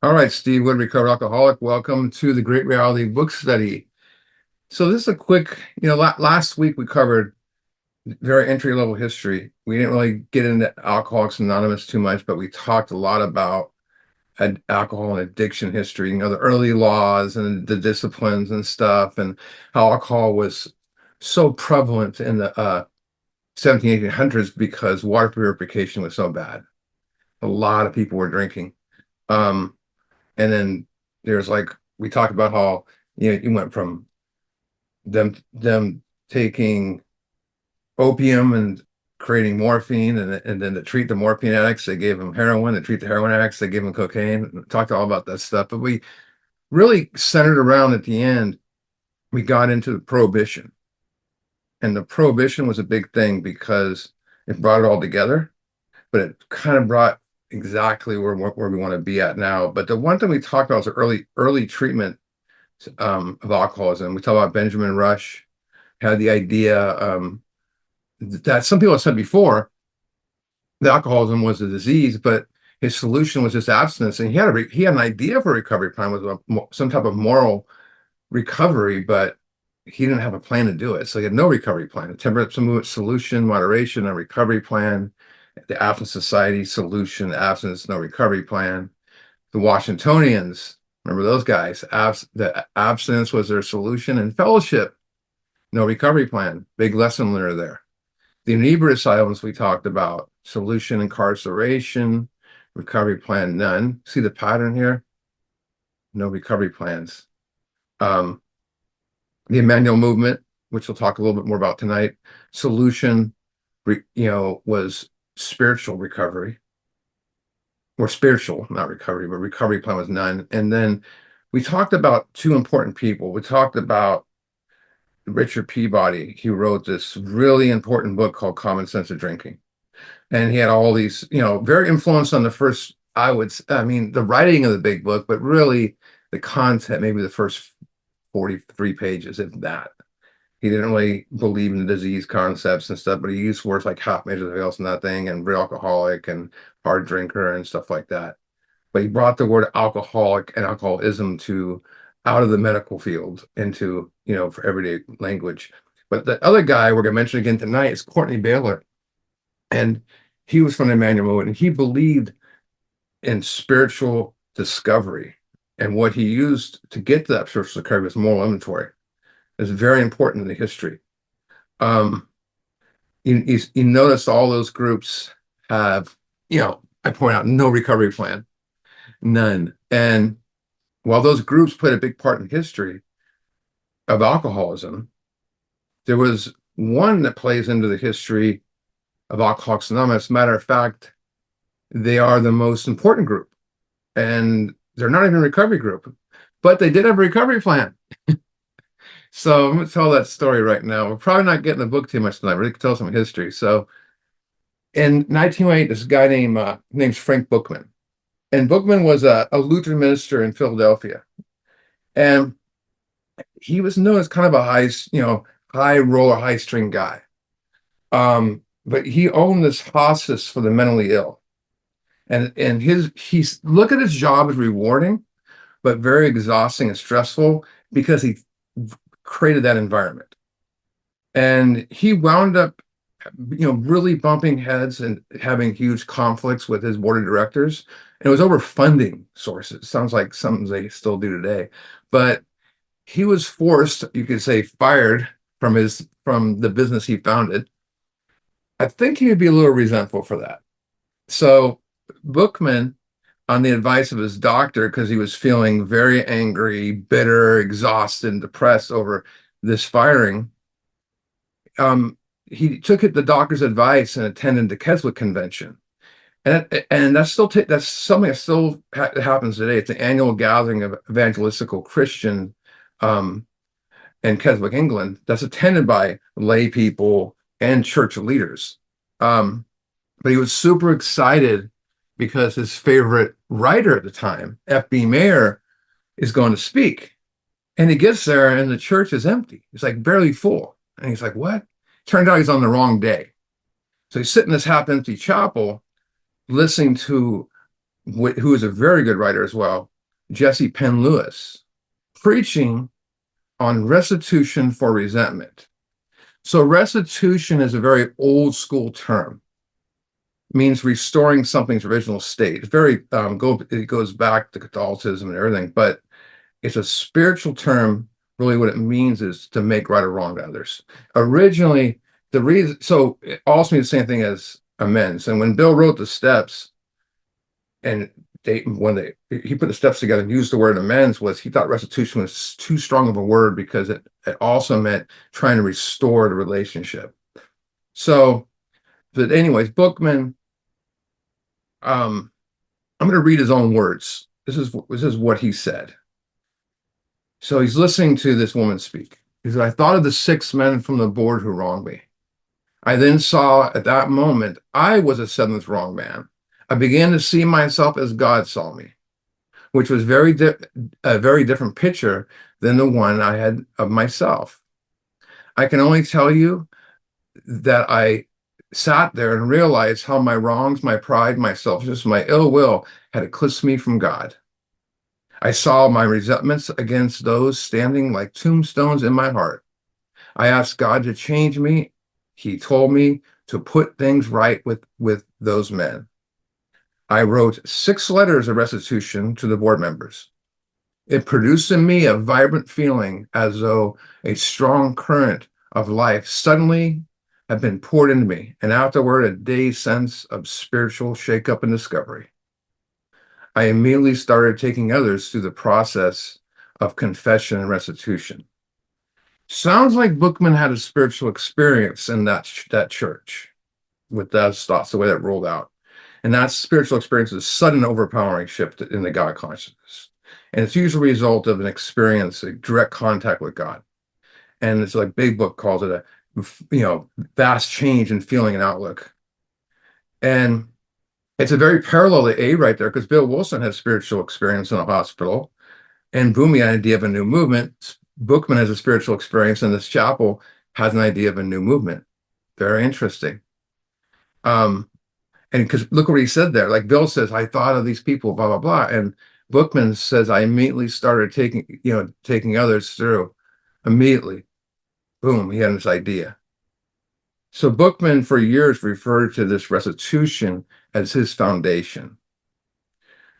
All right, Steve Wood, recovered alcoholic. Welcome to the Great Reality Book Study. So this is a quick, last week we covered very entry level history. We didn't really get into Alcoholics Anonymous too much, but we talked a lot about alcohol and addiction history, the early laws and the disciplines and stuff, and how alcohol was so prevalent in the 17, 1800s because water purification was so bad. A lot of people were drinking. Um, And then there's like we talked about how you went from them taking opium and creating morphine, and then to treat the morphine addicts, they gave them heroin. To treat the heroin addicts, they gave them cocaine. Talked all about that stuff, but we really centered around at the end. We got into the prohibition, and the prohibition was a big thing because it brought it all together, but it kind of brought exactly where we want to be at now. But the one thing we talked about was the early treatment of alcoholism. We talk about Benjamin Rush had the idea that some people have said before the alcoholism was a disease, but his solution was just abstinence. And he had an idea for a recovery plan with some type of moral recovery, but he didn't have a plan to do it. So he had no recovery plan. A temperance movement solution, moderation, a recovery plan. The Abstinence Society solution, abstinence, no recovery plan. The Washingtonians, remember those guys? The abstinence was their solution, and fellowship, no recovery plan. Big lesson learned there. The inebriate asylums we talked about, solution, incarceration, recovery plan, none. See the pattern here? No recovery plans. Um, the Emmanuel movement, which we'll talk a little bit more about tonight, solution, was spiritual recovery, or spiritual, not recovery, but recovery plan was none. And then we talked about two important people. We talked about Richard Peabody. He wrote this really important book called Common Sense of Drinking. And he had all these, very influenced on the first, I mean, the writing of the big book, but really the content, maybe the first 43 pages, if that. He didn't really believe in the disease concepts and stuff, but he used words like hot measures of else and that thing, and real alcoholic and hard drinker and stuff like that. But he brought the word alcoholic and alcoholism to out of the medical field into, for everyday language. But the other guy we're going to mention again tonight is Courtney Baylor. And he was from the Emmanuel movement, and he believed in spiritual discovery. And what he used to get to that spiritual discovery was moral inventory. It's very important in the history. Um, you notice all those groups have, I point out no recovery plan, none. And while those groups played a big part in history of alcoholism, there was one that plays into the history of Alcoholics Anonymous. Matter of fact, they are the most important group, and they're not even a recovery group, but they did have a recovery plan. So I'm going to tell that story right now. We're probably not getting the book too much tonight. We're going to tell some history. So in 1908, this guy named Frank Bookman, and Bookman was a Lutheran minister in Philadelphia, and he was known as kind of a high roller, high string guy. But he owned this hospice for the mentally ill, and he's look at his job as rewarding, but very exhausting and stressful because he created that environment. And he wound up, really bumping heads and having huge conflicts with his board of directors. And it was over funding sources. Sounds like something they still do today. But he was forced, you could say, fired from the business he founded. I think he would be a little resentful for that. So Bookman, on the advice of his doctor, because he was feeling very angry, bitter, exhausted, and depressed over this firing, he took the doctor's advice and attended the Keswick Convention. And that's that's something that still happens today. It's an annual gathering of evangelical Christian in Keswick, England, that's attended by lay people and church leaders. But he was super excited because his favorite writer at the time, F.B. Meyer, is going to speak. And he gets there and the church is empty. It's like barely full. And he's like, what? Turned out he's on the wrong day. So he's sitting in this half empty chapel listening to who is a very good writer as well, Jesse Penn Lewis, preaching on restitution for resentment. So restitution is a very old school term. It means restoring something's original state. It's very it goes back to Catholicism and everything, but it's a spiritual term. Really, what it means is to make right or wrong to others. Originally, the reason so it also means the same thing as amends. And when Bill wrote the steps, and he put the steps together and used the word amends, was he thought restitution was too strong of a word because it also meant trying to restore the relationship. So, but anyways, Bookman, I'm going to read his own words. This is what he said. So he's listening to this woman speak. He said, "I thought of the 6 men from the board who wronged me. I then saw at that moment I was a seventh wrong man. I began to see myself as God saw me, which was a very different picture than the one I had of myself. I can only tell you that I sat there and realized how my wrongs, my pride, my selfishness, my ill will had eclipsed me from God. I saw my resentments against those standing like tombstones in my heart. I asked God to change me. He told me to put things right with those men. I wrote 6 letters of restitution to the board members. It produced in me a vibrant feeling as though a strong current of life suddenly had been poured into me, and afterward a dazed sense of spiritual shakeup and discovery. I immediately started taking others through the process of confession and restitution." Sounds like Bookman had a spiritual experience in that church with those thoughts, the way that rolled out. And that spiritual experience is a sudden overpowering shift in the God consciousness. And it's usually a result of an experience, a direct contact with God. And it's like Big Book calls it a vast change in feeling and outlook. And it's a very parallel to A right there, because Bill Wilson has spiritual experience in a hospital, and Bumi had an idea of a new movement. Bookman has a spiritual experience, and this chapel has an idea of a new movement. Very interesting. And because look what he said there. Like Bill says, I thought of these people, blah, blah, blah. And Bookman says, I immediately started taking others through. Immediately. Boom, he had this idea. So Bookman for years referred to this restitution as his foundation.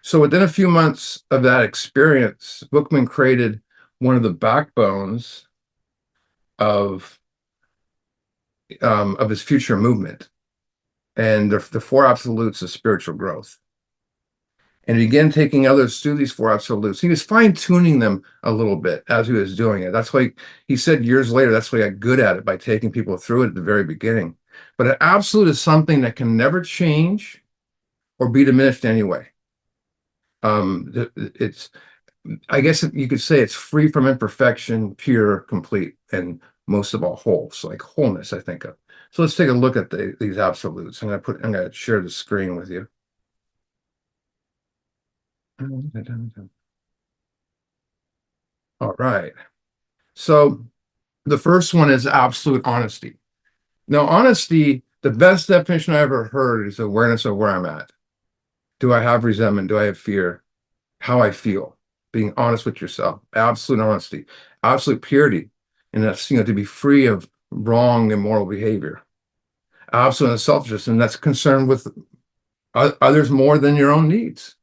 So within a few months of that experience, Bookman created one of the backbones of his future movement, and the 4 absolutes of spiritual growth. And he began taking others through these 4 absolutes. He was fine-tuning them a little bit as he was doing it. That's why he said years later, that's why he got good at it, by taking people through it at the very beginning. But an absolute is something that can never change or be diminished anyway. It's, I guess you could say, it's free from imperfection, pure, complete, and most of all whole. So like wholeness, I think of. So let's take a look at these absolutes. I'm going to share the screen with you. All right. So the first one is absolute honesty. Now, honesty, the best definition I ever heard is awareness of where I'm at. Do I have resentment? Do I have fear? How I feel? Being honest with yourself. Absolute honesty. Absolute purity. And that's, to be free of wrong, immoral behavior. Absolute selfishness, and that's concerned with others more than your own needs.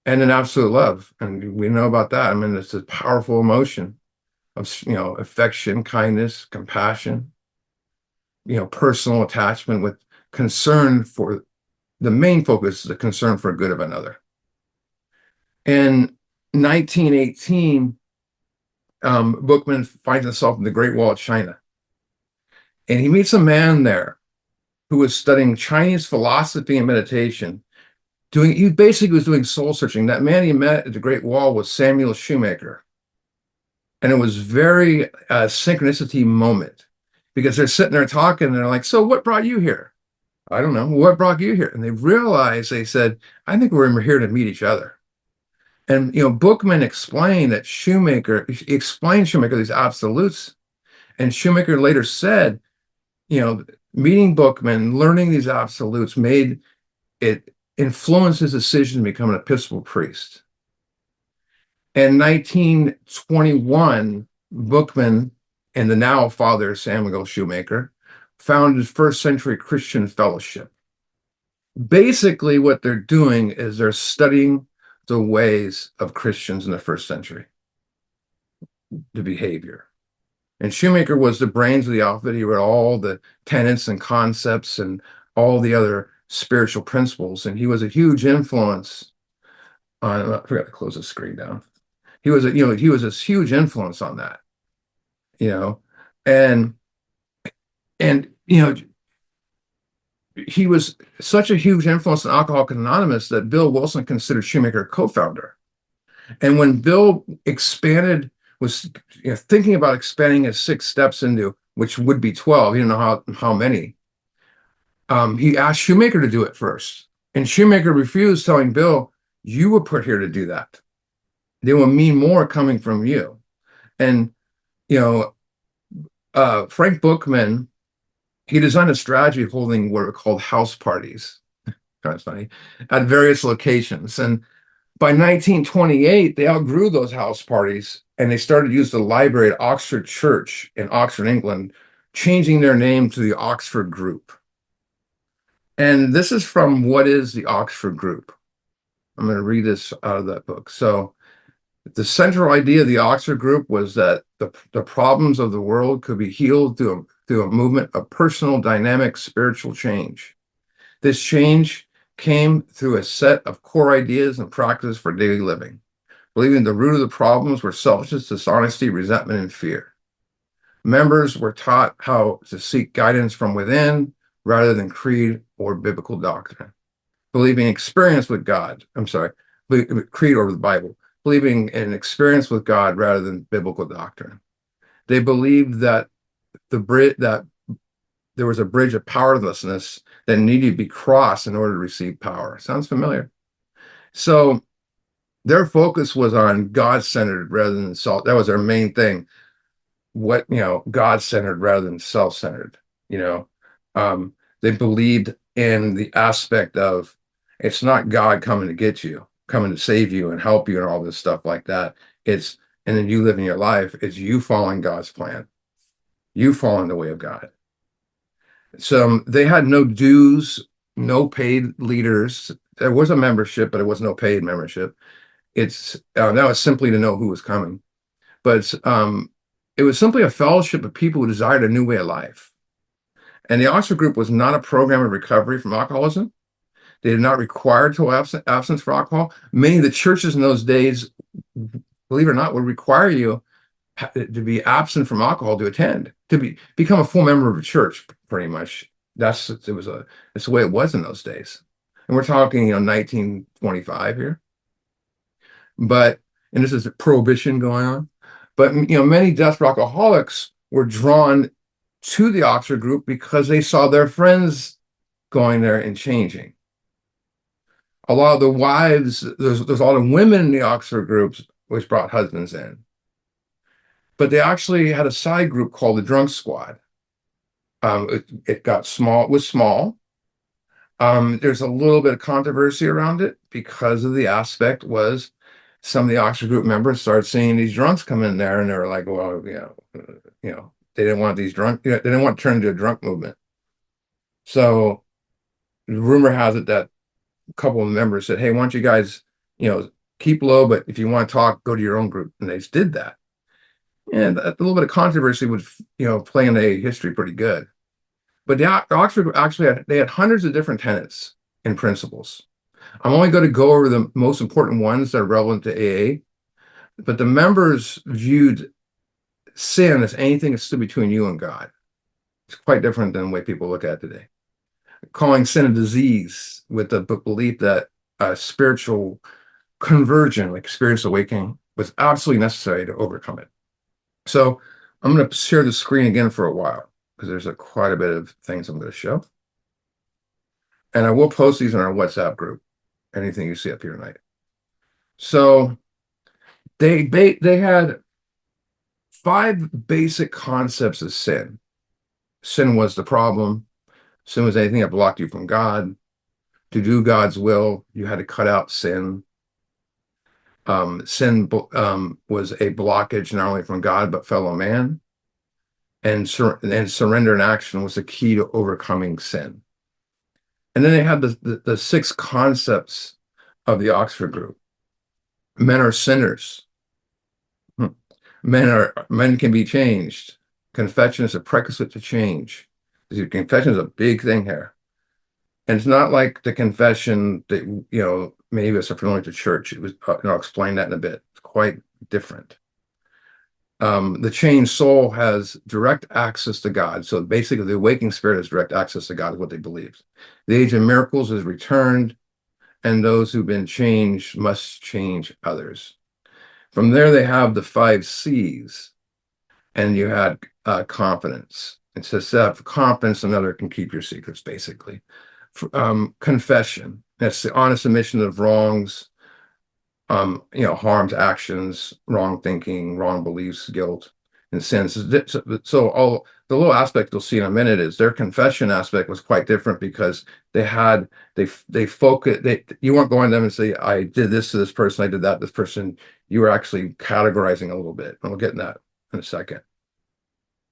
And an absolute love. And we know about that. I mean, it's a powerful emotion of, affection, kindness, compassion, personal attachment with concern for the main focus is the concern for good of another. In 1918, Bookman finds himself in the Great Wall of China. And he meets a man there who was studying Chinese philosophy and meditation. He basically was doing soul searching. That man he met at the Great Wall was Samuel Shoemaker. And it was very synchronicity moment, because they're sitting there talking and they're like, so what brought you here? I don't know. What brought you here? And they realized, they said, I think we're here to meet each other. And, Bookman explained that Shoemaker these absolutes. And Shoemaker later said, meeting Bookman, learning these absolutes made it influence his decision to become an Episcopal priest. In 1921, Bookman and the now father Samuel Shoemaker founded First Century Christian Fellowship. Basically, what they're doing is they're studying the ways of Christians in the first century, the behavior. And Shoemaker was the brains of the outfit. He read all the tenets and concepts and all the other spiritual principles. And he was a huge influence on, I forgot to close the screen down. He was he was a huge influence on that, you know, and he was such a huge influence on Alcoholics Anonymous that Bill Wilson considered Shoemaker a co-founder. And when Bill was thinking about expanding his 6 steps into, which would be 12, he didn't know how many. He asked Shoemaker to do it first. And Shoemaker refused, telling Bill, you were put here to do that. They will mean more coming from you. And, Frank Bookman, he designed a strategy of holding what are called house parties, kind of funny, at various locations. And by 1928, they outgrew those house parties and they started to use the library at Oxford Church in Oxford, England, changing their name to the Oxford Group. And this is from What is the Oxford Group? I'm going to read this out of that book. So the central idea of the Oxford Group was that the problems of the world could be healed through a movement of personal, dynamic, spiritual change. This change came through a set of core ideas and practices for daily living, believing the root of the problems were selfishness, dishonesty, resentment, and fear. Members were taught how to seek guidance from within rather than creed or biblical doctrine, believing experience with God. Creed or the Bible, believing in experience with God rather than biblical doctrine. They believed that there was a bridge of powerlessness that needed to be crossed in order to receive power. Sounds familiar? So their focus was on God-centered rather than self. That was their main thing. God-centered rather than self-centered. They believed in the aspect of it's not God coming to get you, coming to save you and help you and all this stuff like that. And then you live in your life. It's you following God's plan. You following the way of God. So they had no dues, no paid leaders. There was a membership, but it was no paid membership. That was simply to know who was coming. But it was simply a fellowship of people who desired a new way of life. And the Oxford Group was not a program of recovery from alcoholism. They did not require total absence for alcohol. Many of the churches in those days, believe it or not, would require you to be absent from alcohol to attend, to become a full member of a church, pretty much. That's the way it was in those days. And we're talking, 1925 here. And this is a prohibition going on. But, many desperate alcoholics were drawn to the Oxford Group because they saw their friends going there and changing. A lot of the wives, there's a lot of women in the Oxford groups, which brought husbands in. But they actually had a side group called the Drunk Squad. It got small. It was small. There's a little bit of controversy around it because of the aspect was some of the Oxford Group members started seeing these drunks come in there, and they were like, well, they didn't want these drunk. They didn't want to turn into a drunk movement. So the rumor has it that a couple of members said, hey, why don't you guys, keep low, but if you want to talk, go to your own group. And they just did that. And a little bit of controversy would, play in the history pretty good. But the Oxford actually they had hundreds of different tenets and principles. I'm only going to go over the most important ones that are relevant to AA. But the members viewed sin as anything that stood between you and God. It's quite different than the way people look at it today. Calling sin a disease with the belief that a spiritual conversion, like spiritual awakening, was absolutely necessary to overcome it. So I'm going to share the screen again for a while because there's quite a bit of things I'm going to show. And I will post these in our WhatsApp group, anything you see up here tonight. So they had 5 basic concepts of sin. Sin was the problem. Sin was anything that blocked you from God. To do God's will, you had to cut out sin. Sin was a blockage not only from God but fellow man, and surrender and action was the key to overcoming sin. And then they had the six concepts of the Oxford group. Men are sinners. Hmm. Men can be changed. Confession is a prerequisite to change. Confession is a big thing here. And it's not like the confession that, many of us are familiar to church. It was, I'll explain that in a bit. It's quite different. The changed soul has direct access to God. So basically, the awakening spirit has direct access to God, is what they believe. The age of miracles is returned, and those who've been changed must change others. From there, they have the 5 C's, and you had confidence. It says to have confidence another can keep your secrets, basically. Confession, that's the honest admission of wrongs, harms, actions, wrong thinking, wrong beliefs, guilt, and sins. So all the little aspect you'll see in a minute is their confession aspect was quite different, because they focus. You weren't going to them and say, I did this to this person, I did that to this person. You were actually categorizing a little bit, and we'll get in that in a second.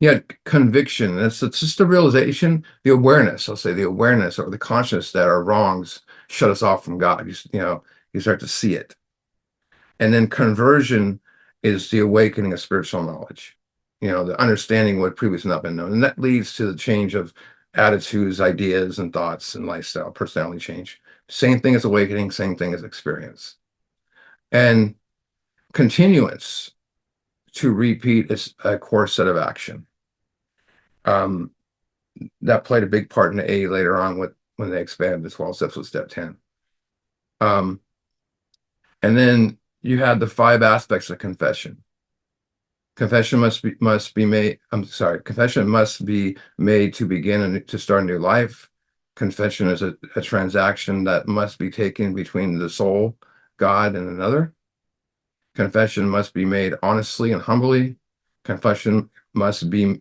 Yeah, conviction. It's just the realization, the awareness, I'll say the awareness or the consciousness that our wrongs shut us off from God. You start to see it. And then conversion is the awakening of spiritual knowledge, the understanding what previously not been known. And that leads to the change of attitudes, ideas, and thoughts and lifestyle, personality change. Same thing as awakening, same thing as experience. And continuance to repeat is a core set of action. That played a big part in the A later on when they expanded the 12 steps with step 10. And then you had the 5 aspects of confession. Confession must be made. Confession must be made to begin and to start a new life. Confession is a transaction that must be taken between the soul, God, and another. Confession must be made honestly and humbly. Confession must be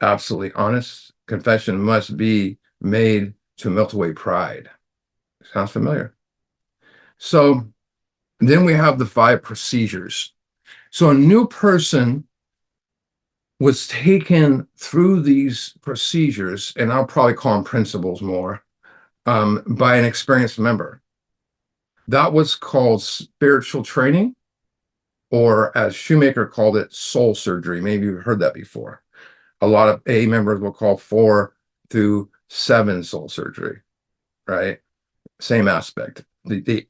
absolutely honest. Confession must be made to melt away pride. Sounds familiar? So then we have the 5 procedures. So a new person was taken through these procedures, and I'll probably call them principles more, by an experienced member. That was called spiritual training, or as Shoemaker called it, soul surgery. Maybe you've heard that before. A lot of A members will call 4 through 7 soul surgery, right? Same aspect. The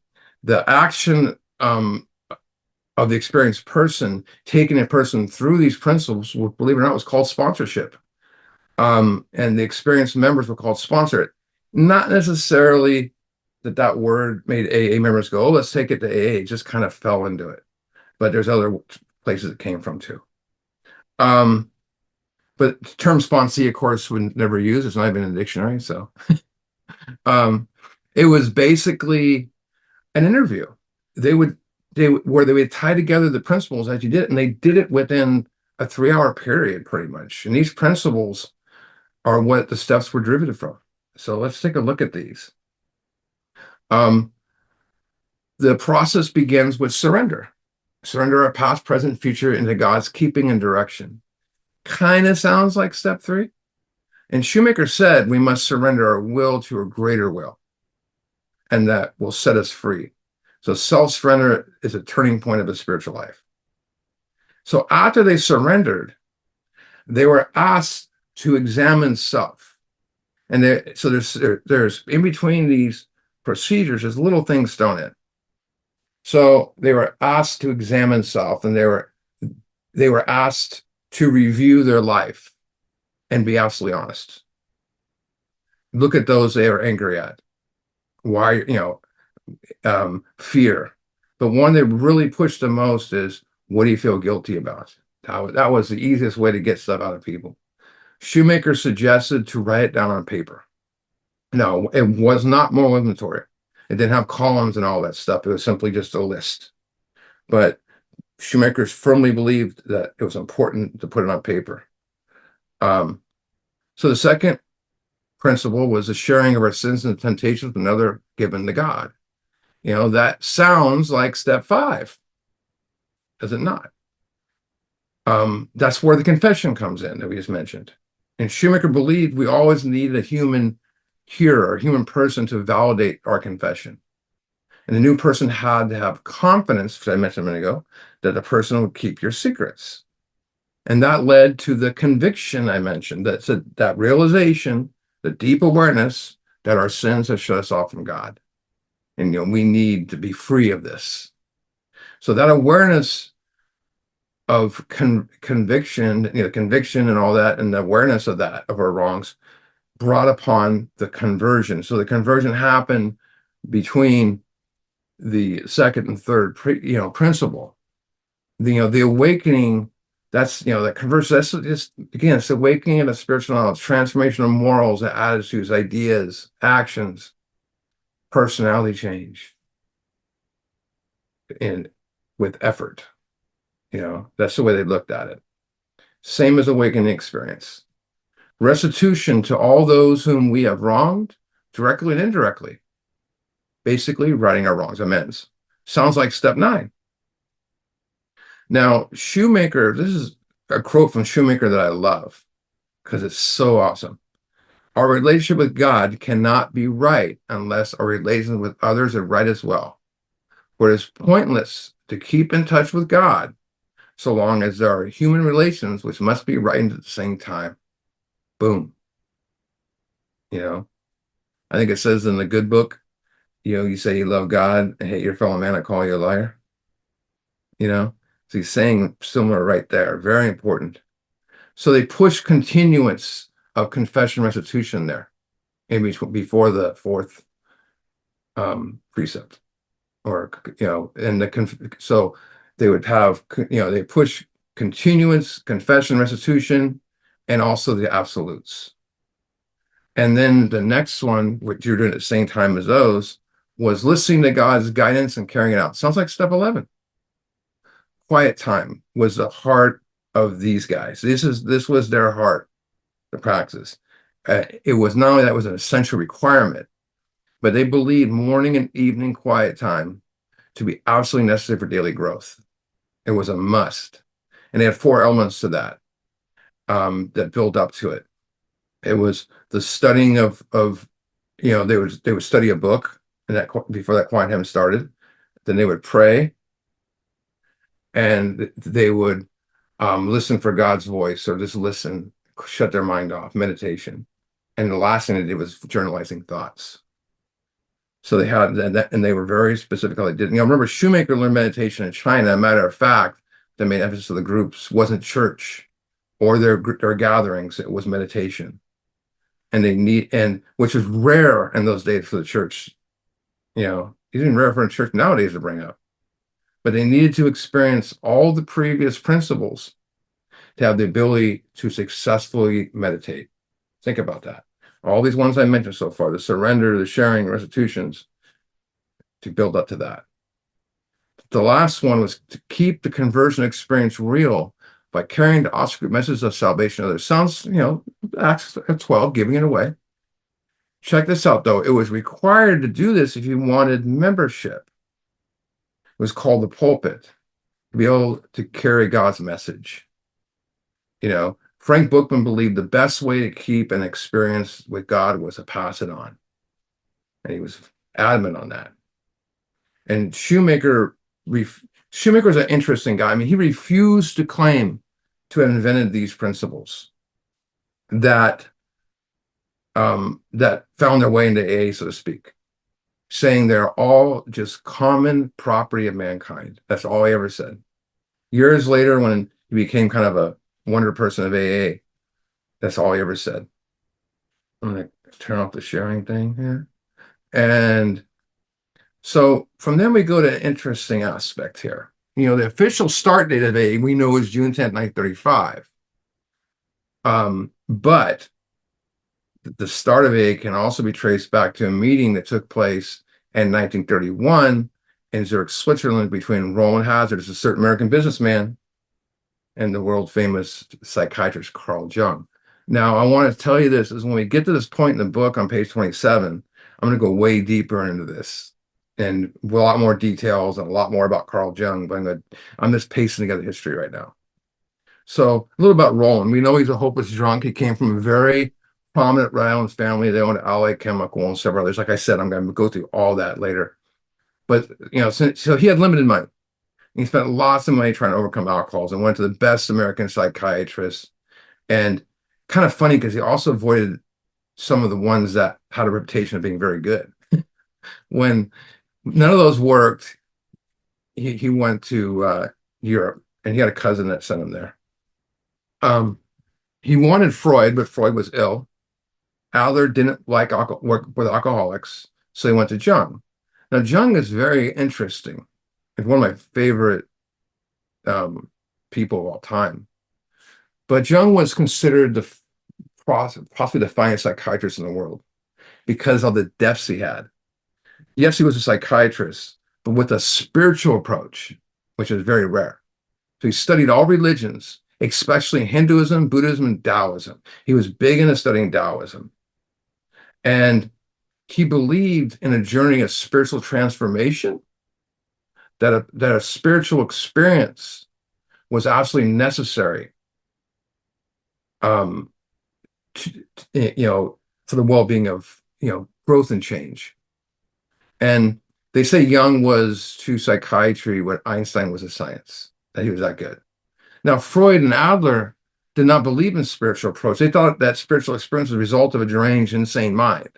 action of the experienced person, taking a person through these principles, believe it or not, was called sponsorship. And the experienced members were called sponsor it. Not necessarily that word made AA members go, oh, let's take it to AA. It just kind of fell into it. But there's other places it came from too. But the term sponsee, of course, would never use. It's not even in the dictionary. So it was basically an interview. They would tie together the principles as you did it, and they did it within a 3-hour period, pretty much. And these principles are what the steps were derivative from. So let's take a look at these. The process begins with surrender. Surrender our past, present, future into God's keeping and direction. Kind of sounds like step 3. And Shoemaker said we must surrender our will to a greater will, and that will set us free. So self-surrender is a turning point of a spiritual life. So after they surrendered, they were asked to examine self. And there's in between these procedures, there's little things thrown in. So they were asked to examine self, and they were asked to review their life and be absolutely honest. Look at those they are angry at. Why, fear. But one that really pushed the most is, what do you feel guilty about? That was the easiest way to get stuff out of people. Shoemaker suggested to write it down on paper. No, it was not moral inventory. It didn't have columns and all that stuff. It was simply just a list. But Shoemaker firmly believed that it was important to put it on paper. So the second principle was the sharing of our sins and temptations with another given to God. That sounds like step 5. Does it not? That's where the confession comes in that we just mentioned. And Shoemaker believed we always need a human hearer, a human person to validate our confession. And the new person had to have confidence, which I mentioned a minute ago, that the person would keep your secrets. And that led to the conviction I mentioned, that realization, the deep awareness that our sins have shut us off from God. And we need to be free of this. So that awareness of conviction, conviction and all that, and the awareness of that, of our wrongs, brought upon the conversion. So the conversion happened between the second and third, principle. The awakening, that's, that conversion, that's just, again, it's awakening of the spiritual knowledge, transformation of morals, attitudes, ideas, actions, personality change, and with effort. That's the way they looked at it. Same as awakening experience. Restitution to all those whom we have wronged, directly and indirectly. Basically, righting our wrongs, amends. Sounds like step 9. Now, Shoemaker, this is a quote from Shoemaker that I love because it's so awesome. Our relationship with God cannot be right unless our relations with others are right as well. For it is pointless to keep in touch with God so long as there are human relations which must be right at the same time. Boom. I think it says in the good book, you say you love God and hate your fellow man, I call you a liar. So he's saying similar right there, very important. So they push continuance of confession restitution there in between, before the 4th precept, or so they would have, they push continuance, confession, restitution, and also the absolutes. And then the next one, which you're doing at the same time as those, was listening to God's guidance and carrying it out. Sounds like step 11. Quiet time was the heart of these guys. This was their heart, the practice. It was not only that it was an essential requirement, but they believed morning and evening quiet time to be absolutely necessary for daily growth. It was a must. And they had 4 elements to that, that build up to it. It was the studying of they would study a book, and that before that quiet time started. Then they would pray, and they would listen for God's voice, or just listen, shut their mind off, meditation. And the last thing they did was journalizing thoughts. So they had that, and they were very specific how they did. Remember, Shoemaker learned meditation in China. A matter of fact, the main emphasis of the groups wasn't church or their gatherings; it was meditation. And which was rare in those days for the church. It's even rare for a church nowadays to bring up. But they needed to experience all the previous principles to have the ability to successfully meditate. Think about that. All these ones I mentioned so far, the surrender, the sharing, restitutions, to build up to that. The last one was to keep the conversion experience real by carrying the Oscar message of salvation to others. Sounds, Acts 12, giving it away. Check this out, though. It was required to do this if you wanted membership. It was called the pulpit, to be able to carry God's message. Frank Bookman believed the best way to keep an experience with God was to pass it on. And he was adamant on that. And Shoemaker was an interesting guy. I mean, he refused to claim to have invented these principles that found their way into AA, so to speak, saying they're all just common property of mankind. That's all he ever said. Years later, when he became kind of a wonder person of AA, that's all he ever said. I'm going to turn off the sharing thing here. And so from then we go to an interesting aspect here. The official start date of AA we know is June 10th, 1935. But the start of AA can also be traced back to a meeting that took place in 1931 in Zurich, Switzerland, between Roland Hazard, a certain American businessman, and the world famous psychiatrist Carl Jung. Now, I want to tell you this, is when we get to this point in the book on page 27, I'm going to go way deeper into this. and with a lot more details and a lot more about Carl Jung, but I'm just pasting together history right now. So a little about Roland. We know he's a hopeless drunk. He came from a very prominent Rhode Island family. They owned Allied Chemical and several others. Like I said, I'm going to go through all that later. But so he had limited money. He spent lots of money trying to overcome alcoholism and went to the best American psychiatrists. And kind of funny because he also avoided some of the ones that had a reputation of being very good. When none of those worked, he went to Europe, and he had a cousin that sent him there. Um, he wanted Freud, but Freud was ill. Adler didn't like work with alcoholics, so he went to Jung. Now, Jung is very interesting. It's one of my favorite people of all time. But Jung was considered possibly the finest psychiatrist in the world because of the depths he had. Yes, he was a psychiatrist, but with a spiritual approach, which is very rare. So he studied all religions, especially Hinduism, Buddhism, and Taoism. He was big into studying Taoism. And he believed in a journey of spiritual transformation, that a spiritual experience was absolutely necessary to, for the well-being of, growth and change. And they say Jung was to psychiatry what Einstein was to science, that he was that good. Now, Freud and Adler did not believe in spiritual approach. They thought that spiritual experience was a result of a deranged, insane mind.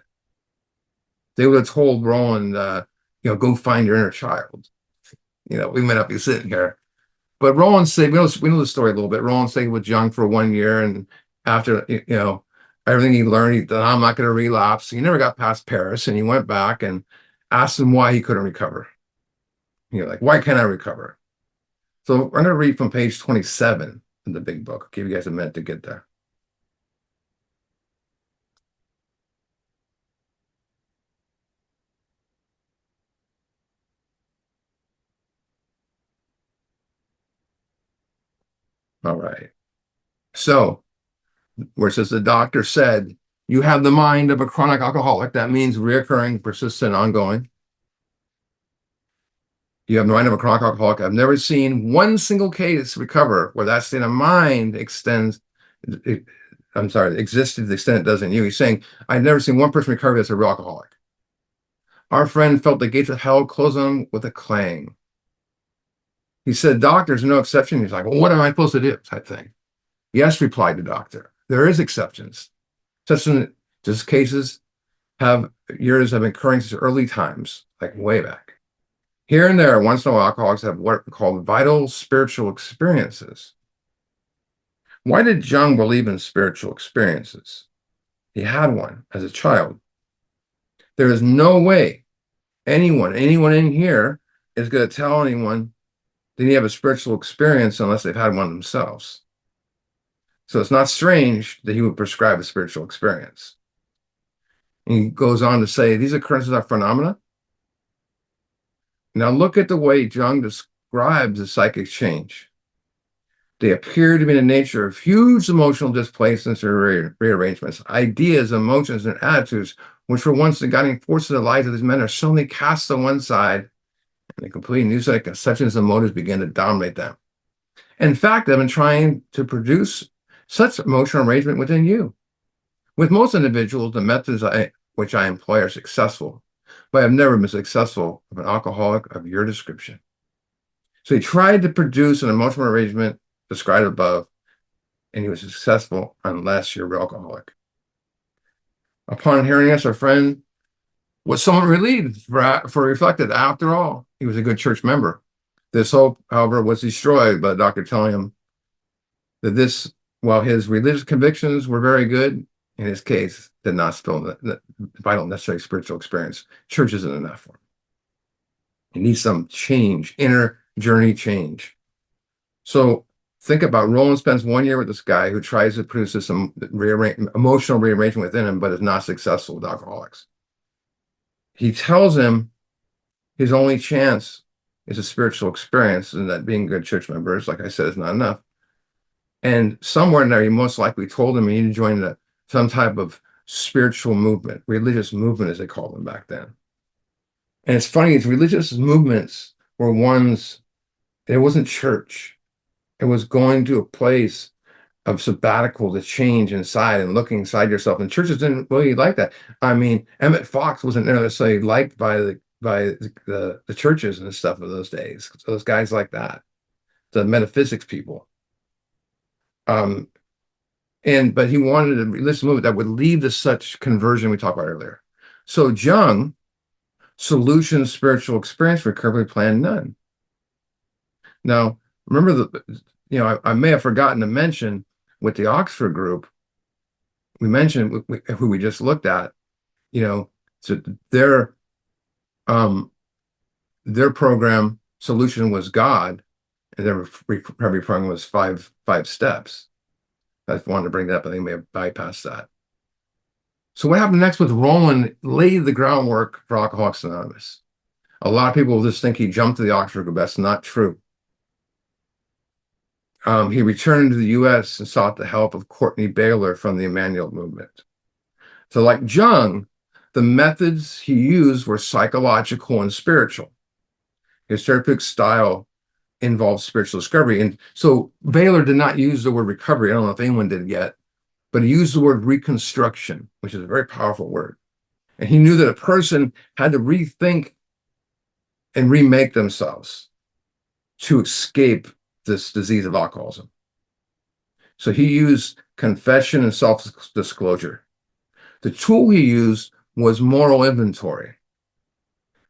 They would have told Roland, go find your inner child. We might not be sitting here. But Roland stayed, we know the story a little bit. Roland stayed with Jung for 1 year, and after, everything he learned, he thought, I'm not going to relapse. He never got past Paris, and he went back and asked him why he couldn't recover. Like, why can't I recover? So I'm going to read from page 27 in the big book. I'll give you guys a minute to get there. All right. So where it says the doctor said, you have the mind of a chronic alcoholic. That means reoccurring, persistent, ongoing. You have the mind of a chronic alcoholic. I've never seen one single case recover where that state of mind exists to the extent it does in you. He's saying, I've never seen one person recover as a real alcoholic. Our friend felt the gates of hell close on him with a clang. He said, doctor's no exception. He's like, well, what am I supposed to do? Type thing. Yes, replied the doctor. There is exceptions. Such cases have been occurring since early times, like way back. Here and there, once in a while, alcoholics have what are called vital spiritual experiences. Why did Jung believe in spiritual experiences? He had one as a child. There is no way anyone in here is going to tell anyone they need to have a spiritual experience unless they've had one themselves. So it's not strange that he would prescribe a spiritual experience. And he goes on to say, these occurrences are phenomena. Now look at the way Jung describes the psychic change. They appear to be in the nature of huge emotional displacements or rearrangements. Ideas, emotions, and attitudes, which were once the guiding forces of the lives of these men, are suddenly cast on one side, and a completely new set of conceptions and motives begin to dominate them. In fact, I've been trying to produce such emotional arrangement within you. With most individuals, the methods which I employ are successful, but I've never been successful with an alcoholic of your description. So he tried to produce an emotional arrangement described above, and he was successful unless you're an alcoholic. Upon hearing this, our friend was somewhat relieved, for reflected, after all, he was a good church member. This hope, however, was destroyed by the doctor telling him that while his religious convictions were very good, in his case, did not spill the vital necessary spiritual experience. Church isn't enough for him. He needs some change, inner journey change. So think about Roland spends 1 year with this guy who tries to produce this emotional rearrangement within him, but is not successful with alcoholics. He tells him his only chance is a spiritual experience, and that being good church members, like I said, is not enough. And somewhere in there, he most likely told him he needed to join some type of spiritual movement, religious movement, as they called them back then. And it's funny, these religious movements were ones, it wasn't church. It was going to a place of sabbatical to change inside and looking inside yourself. And churches didn't really like that. I mean, Emmett Fox wasn't necessarily liked by the churches and stuff of those days. So those guys like that, the metaphysics people. Um, but he wanted a religious movement that would lead to such conversion we talked about earlier. So Jung, solution, spiritual experience, recovery plan, none. Now, remember I may have forgotten to mention with the Oxford group, we mentioned who we just looked at, so um, their program solution was God, and their recovery program was five steps. I wanted to bring that up. I think we may have bypassed that. So what happened next with Roland laid the groundwork for Alcoholics Anonymous. A lot of people just think he jumped to the Oxford group. That's not true. He returned to the U.S. and sought the help of Courtney Baylor from the Emmanuel movement. So like Jung, the methods he used were psychological and spiritual. His therapeutic style involved spiritual discovery. And so Baylor did not use the word recovery. I don't know if anyone did yet, but he used the word reconstruction, which is a very powerful word. And he knew that a person had to rethink and remake themselves to escape this disease of alcoholism. So he used confession and self-disclosure. The tool he used was moral inventory.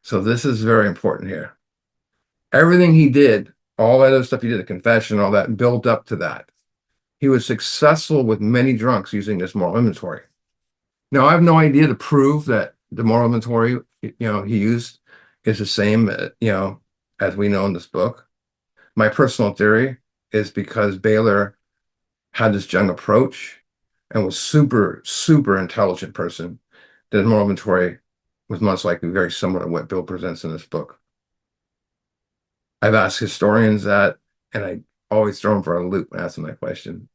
So this is very important here. Everything he did, all that other stuff he did, the confession, all that, built up to that. He was successful with many drunks using this moral inventory. Now, I have no idea to prove that the moral inventory, he used is the same, as we know in this book. My personal theory is because Baylor had this Jung approach and was super, super intelligent person, that moral inventory was most likely very similar to what Bill presents in this book. I've asked historians that, and I always throw them for a loop when asking that question.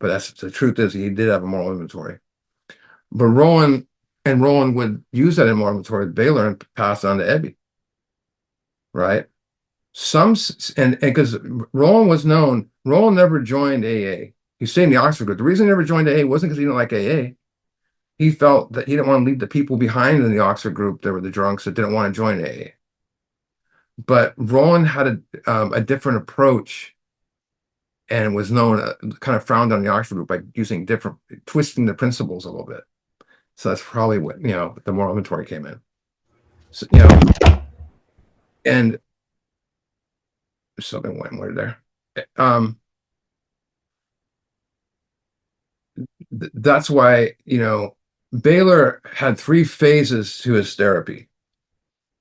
But that's the truth is he did have a moral inventory. But Roland would use that moral inventory with Baylor and pass on to Ebby, right? And because Roland never joined AA. He stayed in the Oxford group. The reason he never joined AA wasn't because he didn't like AA. He felt that he didn't want to leave the people behind in the Oxford group. There were the drunks that didn't want to join AA. But Roland had a different approach and was known, kind of frowned on the Oxford group by twisting the principles a little bit. So that's probably what, the moral inventory came in. So, and something went word there. That's why, Baylor had 3 phases to his therapy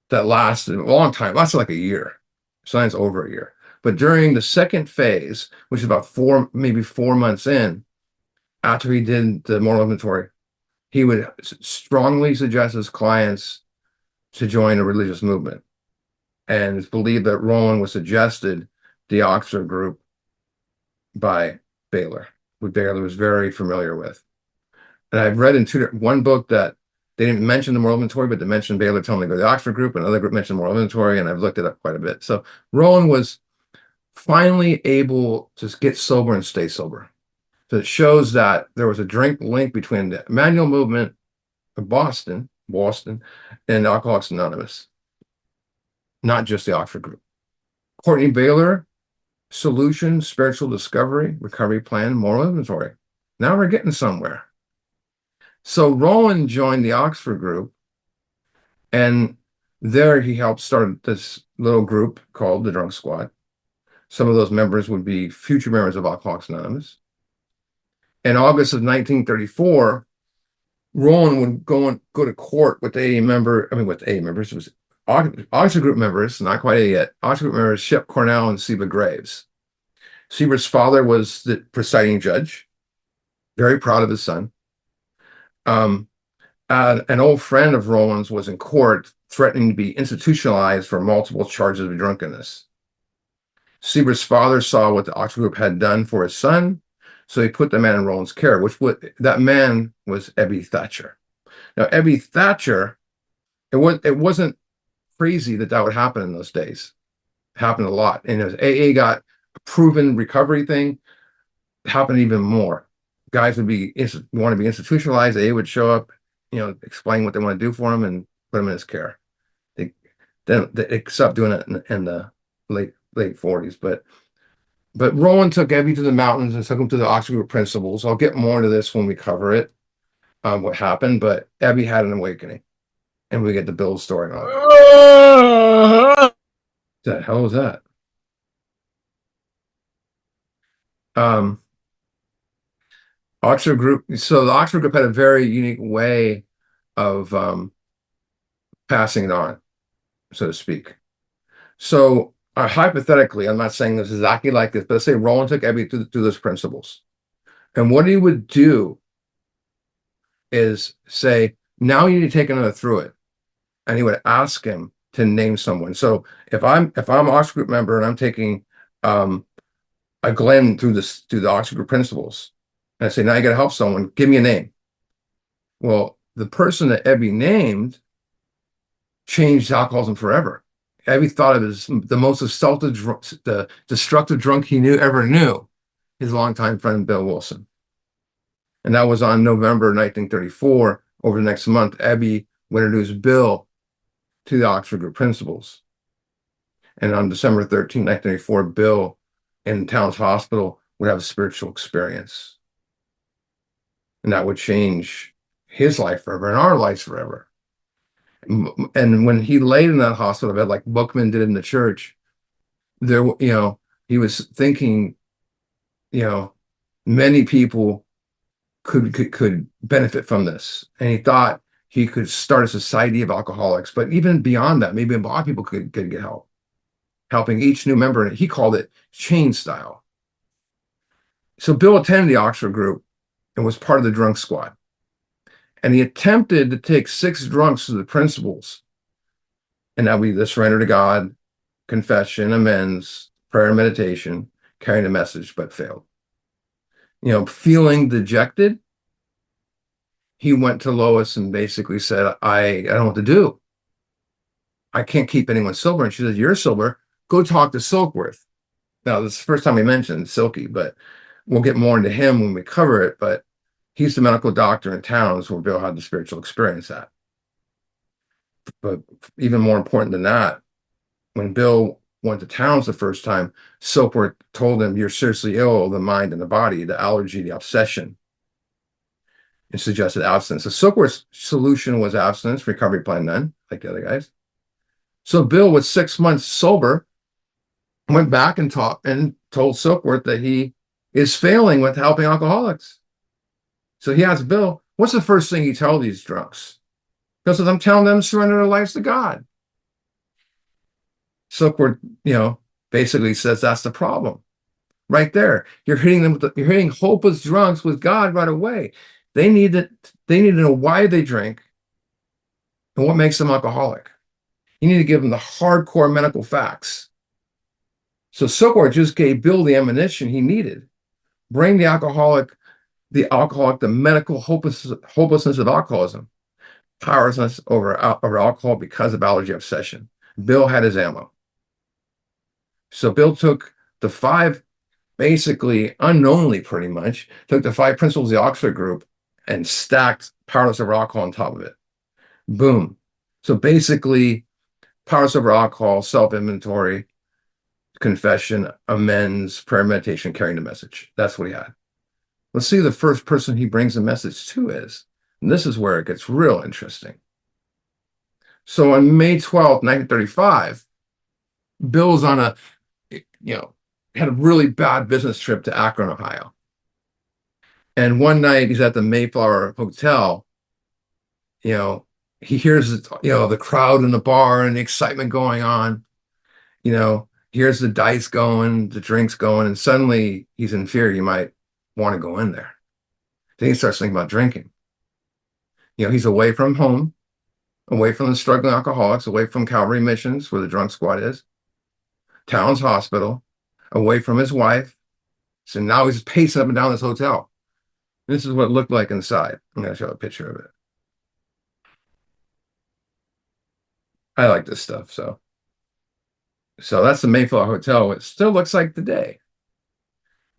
that lasted a long time, lasted like a year, sometimes over a year. But during the second phase, which is about maybe 4 months in, after he did the moral inventory, he would strongly suggest his clients to join a religious movement. And it's believed that Roland was suggested the Oxford group by Baylor, who Baylor was very familiar with. And I've read in one book that they didn't mention the moral inventory, but they mentioned Baylor telling me to go to the Oxford group. Another group mentioned moral inventory, and I've looked it up quite a bit. So Roland was finally able to get sober and stay sober. So it shows that there was a drink link between the Emmanuel movement of Boston, and Alcoholics Anonymous, not just the Oxford group. Courtney Baylor, solution, spiritual discovery, recovery plan, moral inventory. Now we're getting somewhere. So Roland joined the Oxford group, and there he helped start this little group called the Drunk Squad. Some of those members would be future members of Alcoholics Anonymous. In August of 1934, Roland would go to court with AA members. It was Oxford group members, not quite A yet. Oxford group members, Shep Cornell and Seba Graves. Seba's father was the presiding judge, very proud of his son. An old friend of Roland's was in court threatening to be institutionalized for multiple charges of drunkenness. Seba's father saw what the Oxford group had done for his son, so he put the man in Roland's care, that man was Ebby Thatcher. Now, Ebby Thatcher, it wasn't crazy that that would happen in those days. It happened a lot. And as AA got a proven recovery thing, it happened even more. Guys would want to be institutionalized. AA would show up, explain what they want to do for them and put them in his care. They stopped doing it in the late 40s. But Roland took Ebby to the mountains and took him to the Oxford Group Principles. I'll get more into this when we cover it, what happened. But Ebby had an awakening, and we get the Bill story on it. The hell was that? Oxford Group. So the Oxford Group had a very unique way of passing it on, so to speak. So hypothetically, I'm not saying this exactly like this, but let's say Roland took Ebby through those principles. And what he would do is say, now you need to take another through it. And he would ask him to name someone. So if I'm Oxford Group member and I'm taking a Glenn through the Oxford Group Principles, and I say, now you got to help someone, give me a name. Well, the person that Ebby named changed alcoholism forever. Ebby thought of as the most the destructive drunk he ever knew, his longtime friend Bill Wilson. And that was on November 1934. Over the next month, Ebby would introduce Bill to the Oxford Group Principles. And on December 13, 1934, Bill in Towns Hospital would have a spiritual experience. And that would change his life forever and our lives forever. And when he laid in that hospital bed, like Bookman did in the church, there, he was thinking, many people could benefit from this. And he thought he could start a society of alcoholics. But even beyond that, maybe a lot of people could get help, helping each new member. And he called it chain style. So Bill attended the Oxford Group and was part of the drunk squad. And he attempted to take 6 drunks to the principles. And that would be the surrender to God, confession, amends, prayer, and meditation, carrying the message, but failed. Feeling dejected, he went to Lois and basically said, I don't know what to do. I can't keep anyone sober. And she said, you're sober. Go talk to Silkworth. Now, this is the first time we mentioned Silky, but we'll get more into him when we cover it. But he's the medical doctor in Towns where Bill had the spiritual experience at. But even more important than that, when Bill went to Towns the first time, Silkworth told him, you're seriously ill of the mind and the body, the allergy, the obsession, and suggested abstinence. So Silkworth's solution was abstinence, recovery plan then, like the other guys. So Bill was 6 months sober, went back and told Silkworth that he is failing with helping alcoholics. So he asked Bill, what's the first thing you tell these drunks? Because I'm telling them to surrender their lives to God. Silkworth, basically says that's the problem. Right there. You're hitting hopeless drunks with God right away. They need to know why they drink and what makes them alcoholic. You need to give them the hardcore medical facts. So Silkworth just gave Bill the ammunition he needed. Bring the alcoholic, the medical hopelessness of alcoholism, powerlessness over alcohol because of allergy obsession. Bill had his ammo. So Bill took the 5, basically unknowingly pretty much, took the 5 principles of the Oxford Group and stacked powerless over alcohol on top of it. Boom. So basically, powerless over alcohol, self-inventory, confession, amends, prayer, meditation, carrying the message. That's what he had. Let's see who the first person he brings the message to is. And this is where it gets real interesting. So on May 12th, 1935, Bill's on had a really bad business trip to Akron, Ohio. And one night he's at the Mayflower Hotel, he hears, the crowd in the bar and the excitement going on, here's the dice going, the drinks going, and suddenly he's in fear. You might want to go in there. Then he starts thinking about drinking. He's away from home, away from the struggling alcoholics, away from Calvary Missions, where the drunk squad is, Towns Hospital, away from his wife. So now he's pacing up and down this hotel. This is what it looked like inside. I'm going to show a picture of it. I like this stuff. So that's the Mayflower Hotel. It still looks like today.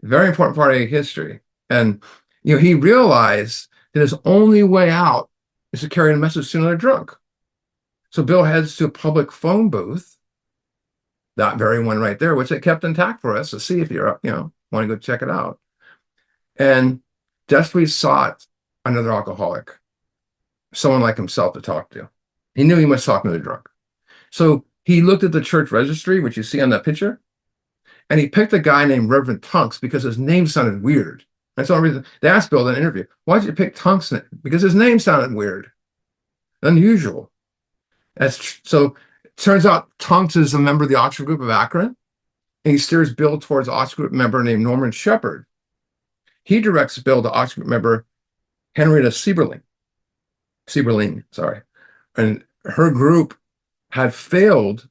Very important part of history. And he realized that his only way out is to carry a message to another drunk. So Bill heads to a public phone booth, that very one right there, which they kept intact for us to see if you're, want to go check it out. And desperately sought another alcoholic, someone like himself to talk to. He knew he must talk to the drunk. So he looked at the church registry, which you see on that picture, and he picked a guy named Reverend Tunks because his name sounded weird. That's the only reason. They asked Bill in an interview, why did you pick Tunks? Because his name sounded weird, unusual. So it turns out Tunks is a member of the Oxford Group of Akron, and he steers Bill towards Oxford Group member named Norman Shepard. He directs Bill to Oxford Group member Henrietta Sieberling, sorry. And her group had failed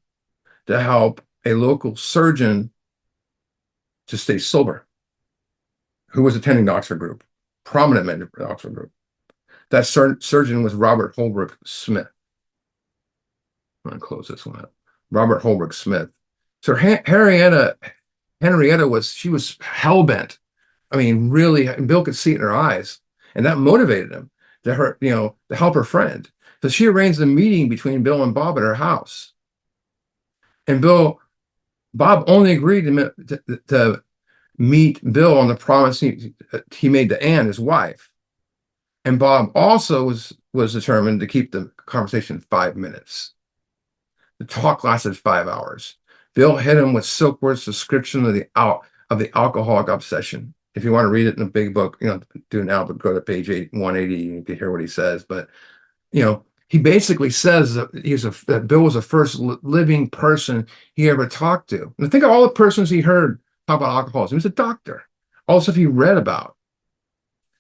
to help a local surgeon to stay sober, who was attending the Oxford Group, prominent member of the Oxford Group. That surgeon was Robert Holbrook Smith. I'm going to close this one up. Robert Holbrook Smith. So Henrietta was hell-bent. I mean, really, Bill could see it in her eyes, and that motivated him to help her friend. So she arranged a meeting between Bill and Bob at her house. And Bob only agreed to meet Bill on the promise he made to Anne, his wife. And Bob also was determined to keep the conversation 5 minutes. The talk lasted 5 hours. Bill hit him with Silkworth's description of the alcoholic obsession. If you want to read it in a big book, do it now, but go to page 180, you can hear what he says. But, he basically says that Bill was the first living person he ever talked to. And think of all the persons he heard talk about alcoholism. He was a doctor. All the stuff he read about.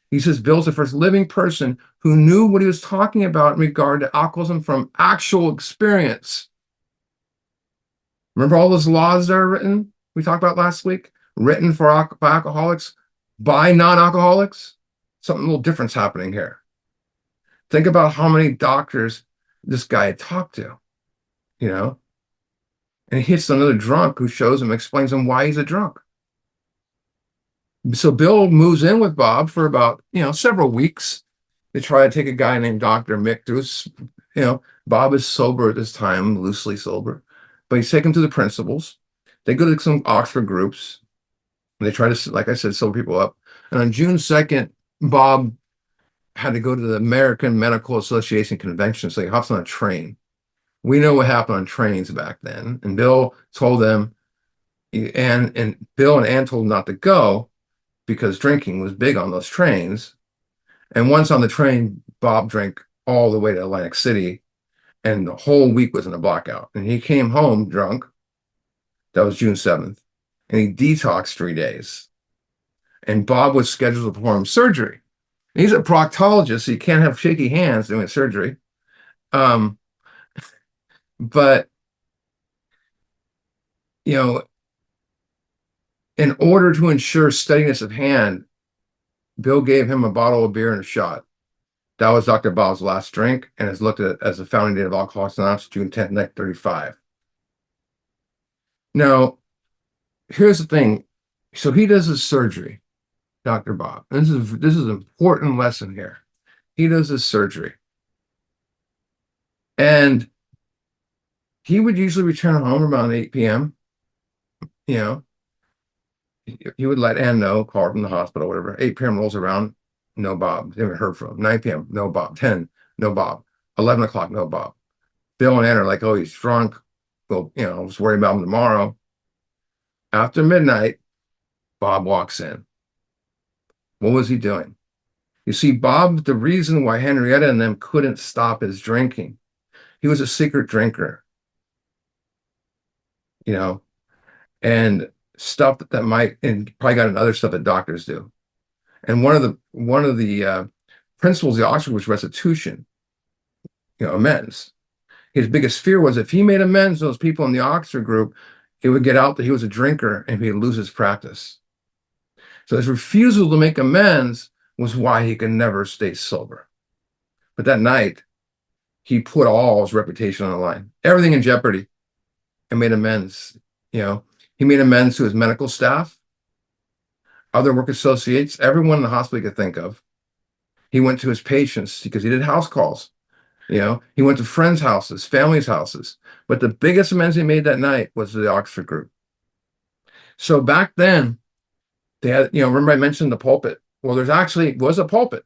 He says Bill's the first living person who knew what he was talking about in regard to alcoholism from actual experience. Remember all those laws that are written, we talked about last week? Written for alcoholics by non-alcoholics? Something a little different's happening here. Think about how many doctors this guy had talked to, and he hits another drunk who explains him why he's a drunk. So Bill moves in with Bob for about, several weeks. They try to take a guy named Dr. Mick to Bob is sober at this time, loosely sober, but he's taken to the principals. They go to some Oxford groups. They try to, like I said, sober people up. And on June 2nd, Bob had to go to the American Medical Association convention, so he hops on a train. We know what happened on trains back then. And Bill told them, and Bill and Ann told him not to go because drinking was big on those trains. And once on the train, Bob drank all the way to Atlantic City, and the whole week was in a blackout. And he came home drunk. That was June 7th. And he detoxed 3 days. And Bob was scheduled to perform surgery. He's a proctologist, so you can't have shaky hands doing surgery. But, in order to ensure steadiness of hand, Bill gave him a bottle of beer and a shot. That was Dr. Bob's last drink, and is looked at as the founding date of Alcoholics Anonymous, June 10th, 1935. Now, here's the thing. So he does his surgery, Dr. Bob. And this is an important lesson here. He does his surgery. And he would usually return home around 8 p.m. He would let Ann know, call her from the hospital, whatever. 8 p.m. rolls around, no Bob. They haven't heard from him. 9 p.m., no Bob. 10, no Bob. 11 o'clock, no Bob. Bill and Ann are like, oh, he's drunk. Well, I'll just worry about him tomorrow. After midnight, Bob walks in. What was he doing? You see, Bob, the reason why Henrietta and them couldn't stop his drinking, he was a secret drinker, and stuff that might, and probably got other stuff that doctors do. And one of the principles of the Oxford was restitution, amends. His biggest fear was if he made amends to those people in the Oxford group, it would get out that he was a drinker and he'd lose his practice. So his refusal to make amends was why he could never stay sober. But that night, he put all his reputation on the line, everything in jeopardy, and made amends. He made amends to his medical staff, other work associates, everyone in the hospital he could think of. He went to his patients because he did house calls. He went to friends' houses, families' houses. But the biggest amends he made that night was the Oxford group. So back then, they had, remember I mentioned the pulpit. Well, there's actually was a pulpit.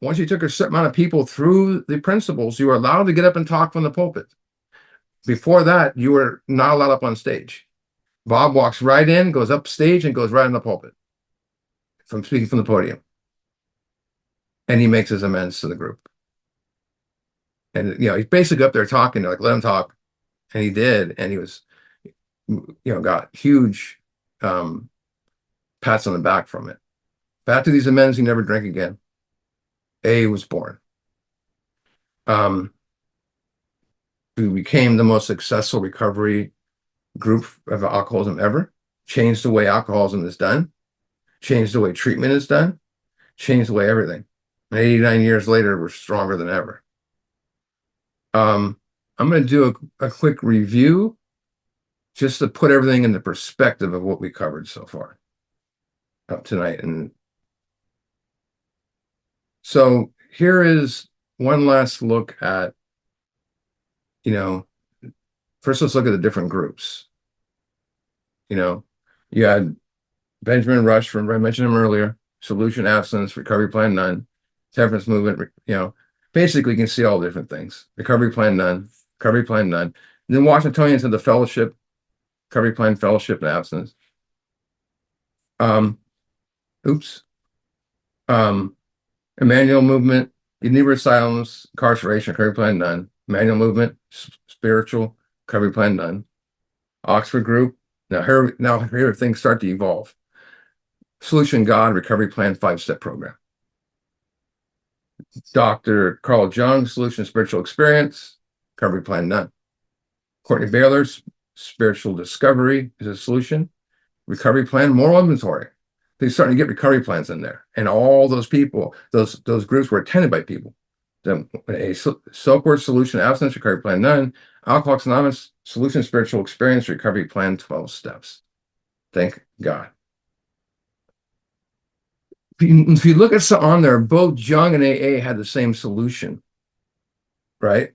Once you took a certain amount of people through the principles, you were allowed to get up and talk from the pulpit. Before that, you were not allowed up on stage. Bob walks right in, goes up stage, and goes right in the pulpit from speaking from the podium. And he makes his amends to the group. And, he's basically up there talking, like, let him talk. And he did. And he was, got huge pats on the back from it. But after these amends, he never drank again. A was born. He became the most successful recovery group of alcoholism ever, changed the way alcoholism is done, changed the way treatment is done, changed the way everything. And 89 years later, we're stronger than ever. I'm going to do a quick review just to put everything in the perspective of what we covered so far up tonight. And so here is one last look at, first let's look at the different groups. You had Benjamin Rush, I mentioned him earlier, solution, abstinence, recovery plan, none, temperance movement, basically you can see all the different things. Recovery plan, none, recovery plan, none. And then Washingtonians had the fellowship, recovery plan, fellowship, and abstinence. Emmanuel movement, universalums, incarceration, recovery plan, none. Emmanuel movement, spiritual, recovery plan, none. Oxford group, now here things start to evolve. Solution God, recovery plan, 5-step program. Dr. Carl Jung, solution, spiritual experience, recovery plan, none. Courtney Baylor's spiritual discovery is a solution. Recovery plan, moral inventory. They're starting to get recovery plans in there. And all those people, those groups were attended by people. A Silkworth solution, abstinence, recovery plan, none. Alcoholics Anonymous, solution, spiritual experience, recovery plan, 12 steps. Thank God. If you look at some on there, both Jung and AA had the same solution, right?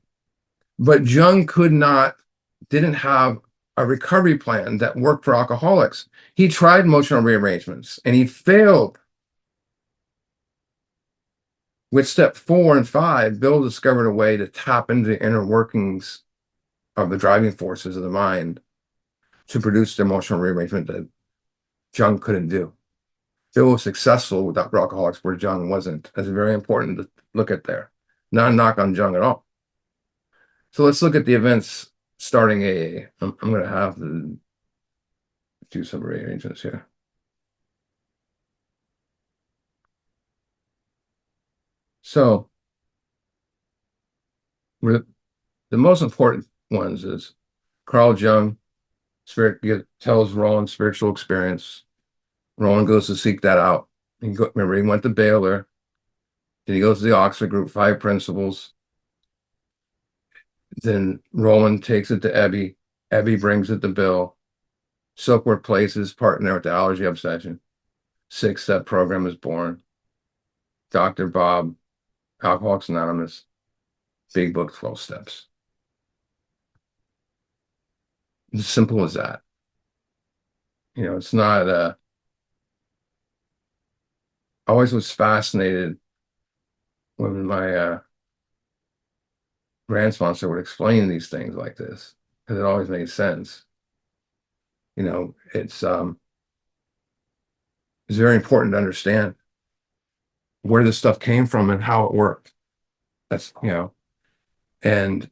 But Jung didn't have a recovery plan that worked for alcoholics. He tried emotional rearrangements and he failed. With step 4 and 5, Bill discovered a way to tap into the inner workings of the driving forces of the mind to produce the emotional rearrangement that Jung couldn't do. Bill was successful without alcoholics where Jung wasn't. That's very important to look at there. Not a knock on Jung at all. So let's look at the events starting AA. I'm going to have to do some rearrangements here. So the most important ones is Carl Jung, tells Roland spiritual experience. Roland goes to seek that out. Remember, he went to Baylor. Then he goes to the Oxford group, 5 principles. Then Roland takes it to Ebby. Ebby brings it to Bill. Silkworth places partner with the allergy obsession. 6-step program is born. Dr. Bob, Alcoholics Anonymous, Big Book, 12 steps. As simple as that. It's not I always was fascinated when my grand sponsor would explain these things like this, because it always made sense. It's very important to understand where this stuff came from and how it worked. That's, and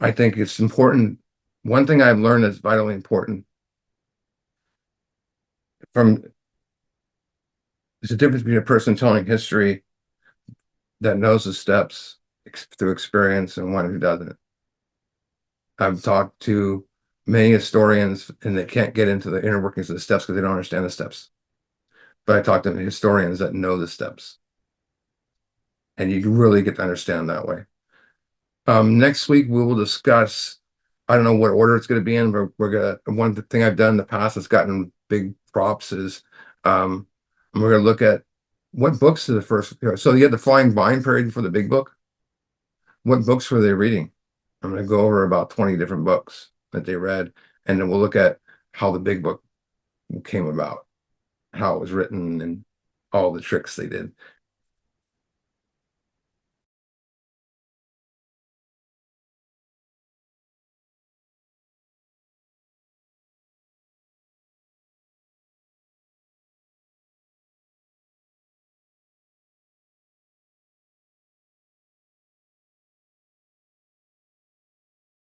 I think it's important. One thing I've learned that's vitally important there's a difference between a person telling history that knows the steps through experience and one who doesn't. I've talked to many historians and they can't get into the inner workings of the steps because they don't understand the steps. But I talked to historians that know the steps. And you really get to understand that way. Next week we will discuss, I don't know what order it's going to be in, but we're gonna, one thing I've done in the past that's gotten big props is, um, we're gonna look at what books are the first, so you had the flying blind period for the big book. What books were they reading? I'm gonna go over about 20 different books that they read, and then we'll look at how the big book came about, how it was written, and all the tricks they did.